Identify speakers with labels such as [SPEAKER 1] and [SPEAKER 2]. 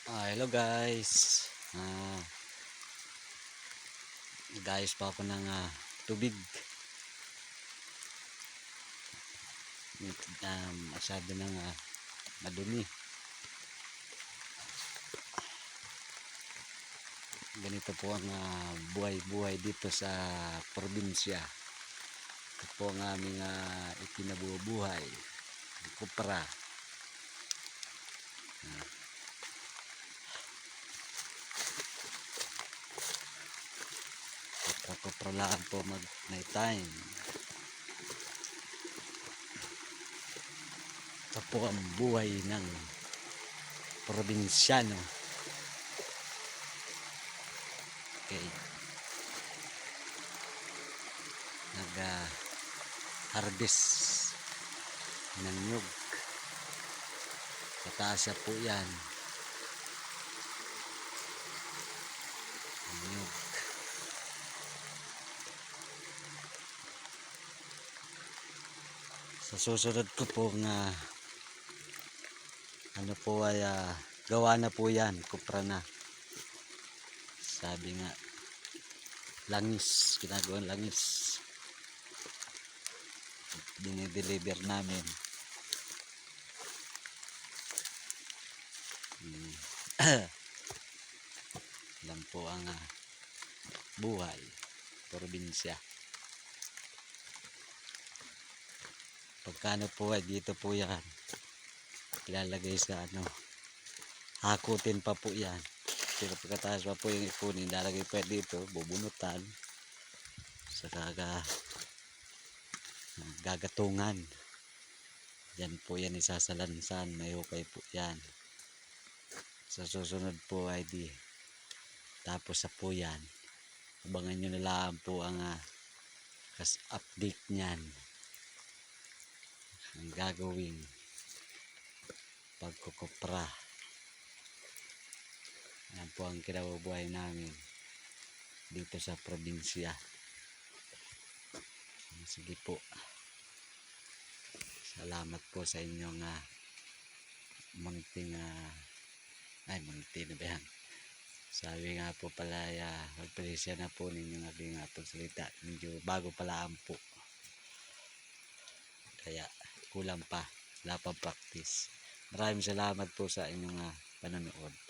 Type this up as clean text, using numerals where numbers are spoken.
[SPEAKER 1] Hello guys. Ah, Nag-ayos pa ako ng tubig. Masyado ng madumi. Ganito po ang buhay-buhay dito sa probinsya. Ito po ang aming ikinabubuhay. Kupra. Kupra lang po mag night time. Ito po ang buhay ng probinsyano. Okay. Nag-harvest ng nyug. Pataasa po yan. Nyug. Sa susunod ko po nga ano po ay gawa na po yan, kupra na. Sabi nga langis, ginagawang langis. Dinideliver namin. Yan po ang buhay probinsya. Pagkano po ay dito po yan ilalagay sa hakutin pa po yan, pero pagkataas pa po yung ipunin ilalagay pa dito, bubunutan sa gagatungan. Yan po yan isasalansan, may hukay po yan. Sa susunod po ay tapos sa po yan, abangan nyo na lang po ang update nyan, ang gagawing pagkukupra. Yan po ang kinabubuhay namin dito sa probinsya. Sige po, salamat po sa inyong mangting mangting na ba yan? Sabi nga po pala, magpresya na po ninyong aking pagsalita. Medyo bago pala po, kaya kulang pa, wala pa practice. Maraming salamat po sa inyong panonood.